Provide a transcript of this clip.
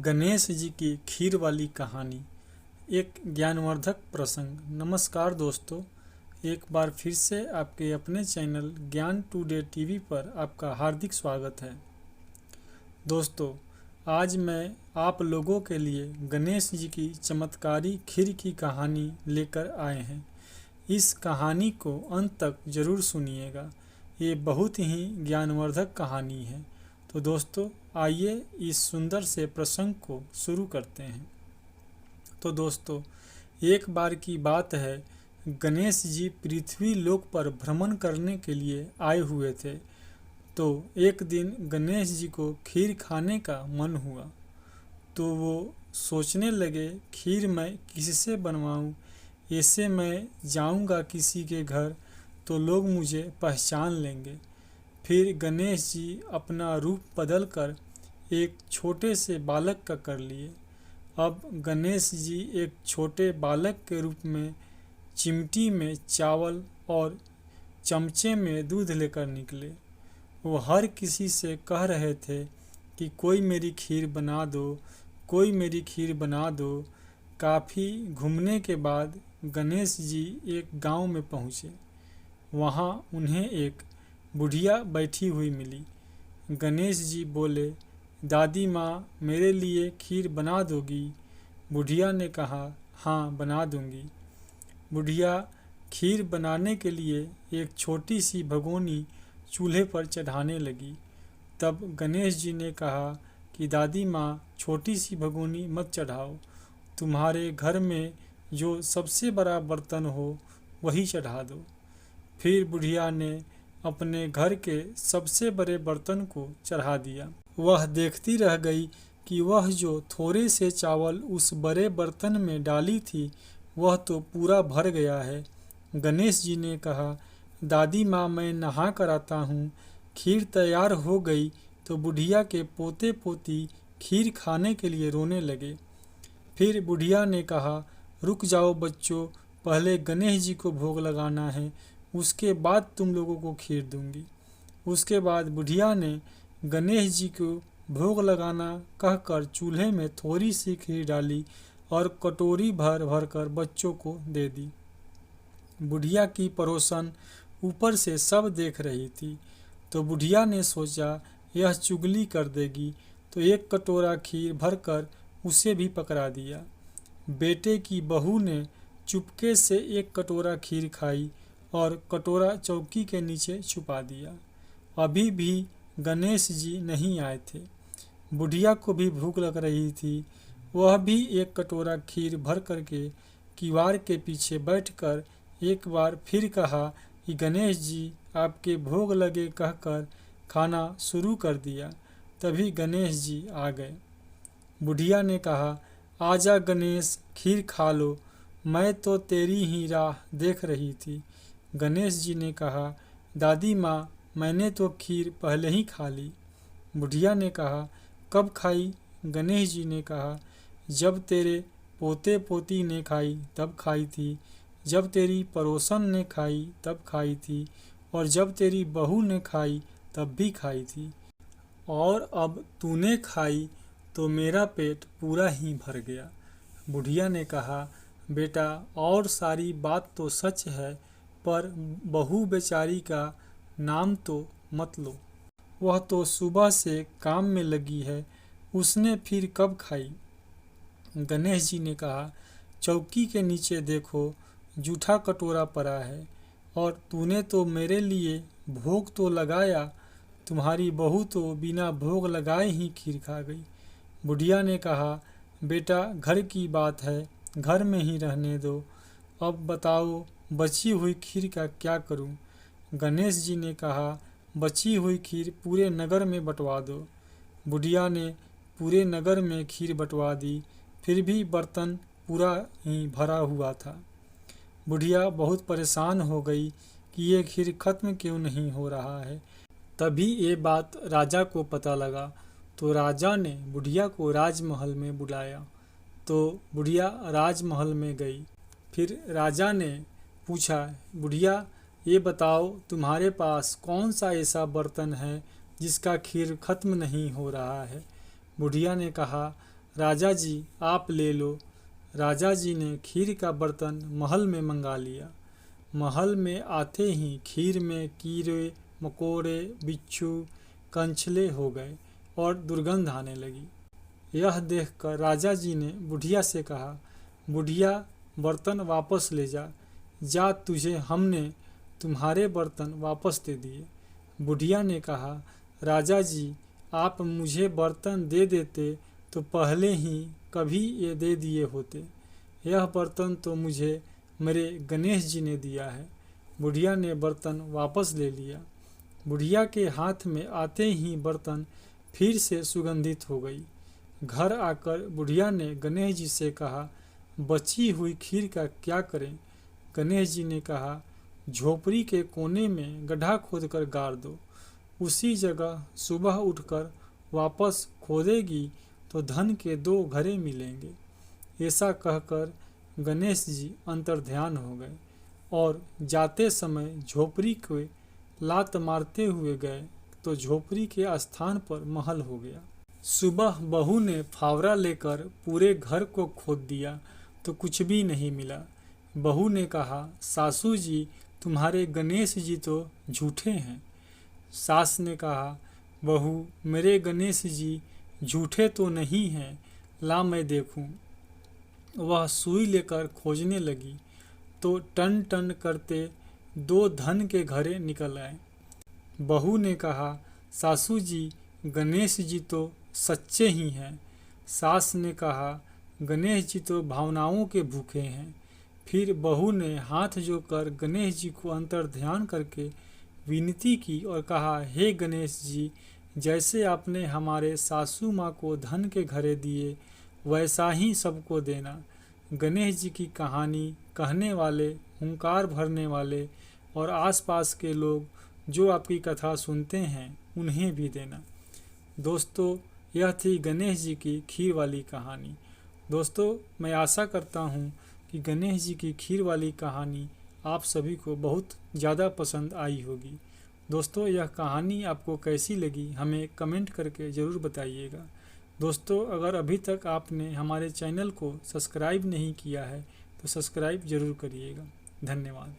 गणेश जी की खीर वाली कहानी। एक ज्ञानवर्धक प्रसंग। नमस्कार दोस्तों, एक बार फिर से आपके अपने चैनल ज्ञान टुडे टीवी पर आपका हार्दिक स्वागत है। दोस्तों, आज मैं आप लोगों के लिए गणेश जी की चमत्कारी खीर की कहानी लेकर आए हैं। इस कहानी को अंत तक जरूर सुनिएगा, ये बहुत ही ज्ञानवर्धक कहानी है। तो दोस्तों, आइए इस सुंदर से प्रसंग को शुरू करते हैं। तो दोस्तों, एक बार की बात है, गणेश जी पृथ्वी लोक पर भ्रमण करने के लिए आए हुए थे। तो एक दिन गणेश जी को खीर खाने का मन हुआ, तो वो सोचने लगे, खीर मैं किससे बनवाऊं? ऐसे मैं जाऊंगा किसी के घर तो लोग मुझे पहचान लेंगे। फिर गणेश जी अपना रूप बदल कर एक छोटे से बालक का कर लिए। अब गणेश जी एक छोटे बालक के रूप में चिमटी में चावल और चमचे में दूध लेकर निकले। वो हर किसी से कह रहे थे कि कोई मेरी खीर बना दो, कोई मेरी खीर बना दो। काफ़ी घूमने के बाद गणेश जी एक गांव में पहुँचे। वहाँ उन्हें एक बुढ़िया बैठी हुई मिली। गणेश जी बोले, दादी माँ, मेरे लिए खीर बना दोगी? बुढ़िया ने कहा, हाँ बना दूंगी। बुढ़िया खीर बनाने के लिए एक छोटी सी भगोनी चूल्हे पर चढ़ाने लगी। तब गणेश जी ने कहा कि दादी माँ, छोटी सी भगोनी मत चढ़ाओ, तुम्हारे घर में जो सबसे बड़ा बर्तन हो वही चढ़ा दो। फिर बुढ़िया ने अपने घर के सबसे बड़े बर्तन को चढ़ा दिया। वह देखती रह गई कि वह जो थोड़े से चावल उस बड़े बर्तन में डाली थी वह तो पूरा भर गया है। गणेश जी ने कहा, दादी माँ, मैं नहा कर आता हूँ। खीर तैयार हो गई तो बुढ़िया के पोते पोती खीर खाने के लिए रोने लगे। फिर बुढ़िया ने कहा, रुक जाओ बच्चों, पहले गणेश जी को भोग लगाना है, उसके बाद तुम लोगों को खीर दूंगी। उसके बाद बुढ़िया ने गणेश जी को भोग लगाना कहकर चूल्हे में थोड़ी सी खीर डाली और कटोरी भर भर कर बच्चों को दे दी। बुढ़िया की परोसन ऊपर से सब देख रही थी, तो बुढ़िया ने सोचा यह चुगली कर देगी, तो एक कटोरा खीर भरकर उसे भी पकड़ा दिया। बेटे की बहू ने चुपके से एक कटोरा खीर खाई और कटोरा चौकी के नीचे छुपा दिया। अभी भी गणेश जी नहीं आए थे। बुढ़िया को भी भूख लग रही थी। वह भी एक कटोरा खीर भर करके किवाड़ के पीछे बैठकर एक बार फिर कहा कि गणेश जी, आपके भोग लगे कहकर खाना शुरू कर दिया। तभी गणेश जी आ गए। बुढ़िया ने कहा, आजा गणेश, खीर खा लो, मैं तो तेरी ही राह देख रही थी। गणेश जी ने कहा, दादी माँ, मैंने तो खीर पहले ही खा ली। बुढ़िया ने कहा, कब खाई? गणेश जी ने कहा, जब तेरे पोते पोती ने खाई तब खाई थी, जब तेरी पड़ोसन ने खाई तब खाई थी, और जब तेरी बहू ने खाई तब भी खाई थी, और अब तूने खाई तो मेरा पेट पूरा ही भर गया। बुढ़िया ने कहा, बेटा, और सारी बात तो सच है, पर बहू बेचारी का नाम तो मत लो। वह तो सुबह से काम में लगी है, उसने फिर कब खाई? गणेश जी ने कहा, चौकी के नीचे देखो, जूठा कटोरा पड़ा है, और तूने तो मेरे लिए भोग तो लगाया, तुम्हारी बहू तो बिना भोग लगाए ही खीर खा गई। बुढ़िया ने कहा, बेटा, घर की बात है, घर में ही रहने दो। अब बताओ, बची हुई खीर का क्या करूं? गणेश जी ने कहा, बची हुई खीर पूरे नगर में बंटवा दो। बुढ़िया ने पूरे नगर में खीर बंटवा दी, फिर भी बर्तन पूरा ही भरा हुआ था। बुढ़िया बहुत परेशान हो गई कि ये खीर खत्म क्यों नहीं हो रहा है। तभी ये बात राजा को पता लगा, तो राजा ने बुढ़िया को राजमहल में बुलाया। तो बुढ़िया राजमहल में गई। फिर राजा ने पूछा, बुढ़िया, ये बताओ, तुम्हारे पास कौन सा ऐसा बर्तन है जिसका खीर खत्म नहीं हो रहा है? बुढ़िया ने कहा, राजा जी आप ले लो। राजा जी ने खीर का बर्तन महल में मंगा लिया। महल में आते ही खीर में कीड़े मकोड़े बिच्छू कंछले हो गए और दुर्गंध आने लगी। यह देखकर राजा जी ने बुढ़िया से कहा, बुढ़िया बर्तन वापस ले जा। जा, तुझे हमने तुम्हारे बर्तन वापस दे दिए। बुढ़िया ने कहा, राजा जी आप मुझे बर्तन दे देते तो पहले ही कभी ये दे दिए होते। यह बर्तन तो मुझे मेरे गणेश जी ने दिया है। बुढ़िया ने बर्तन वापस ले लिया। बुढ़िया के हाथ में आते ही बर्तन फिर से सुगंधित हो गई। घर आकर बुढ़िया ने गणेश जी से कहा, बची हुई खीर का क्या करें? गणेश जी ने कहा, झोपड़ी के कोने में गड्ढा खोदकर गाड़ दो। उसी जगह सुबह उठकर वापस खोदेगी तो धन के 2 घड़े मिलेंगे। ऐसा कहकर गणेश जी अंतर्ध्यान हो गए और जाते समय झोपड़ी को लात मारते हुए गए तो झोपड़ी के स्थान पर महल हो गया। सुबह बहू ने फावड़ा लेकर पूरे घर को खोद दिया तो कुछ भी नहीं मिला। बहू ने कहा, सासू जी तुम्हारे गणेश जी तो झूठे हैं। सास ने कहा, बहू मेरे गणेश जी झूठे तो नहीं हैं, ला मैं देखूं। वह सुई लेकर खोजने लगी तो टन टन करते 2 धन के घड़े निकल आए। बहू ने कहा, सासू जी गणेश जी तो सच्चे ही हैं। सास ने कहा, गणेश जी तो भावनाओं के भूखे हैं। फिर बहू ने हाथ जोड़कर गणेश जी को अंतर्ध्यान करके विनती की और कहा, हे गणेश जी जैसे आपने हमारे सासू माँ को धन के घड़े दिए वैसा ही सबको देना। गणेश जी की कहानी कहने वाले, हुंकार भरने वाले और आसपास के लोग जो आपकी कथा सुनते हैं उन्हें भी देना। दोस्तों यह थी गणेश जी की खीर वाली कहानी। दोस्तों मैं आशा करता हूँ कि गणेश जी की खीर वाली कहानी आप सभी को बहुत ज़्यादा पसंद आई होगी। दोस्तों यह कहानी आपको कैसी लगी हमें कमेंट करके ज़रूर बताइएगा। दोस्तों अगर अभी तक आपने हमारे चैनल को सब्सक्राइब नहीं किया है तो सब्सक्राइब ज़रूर करिएगा। धन्यवाद।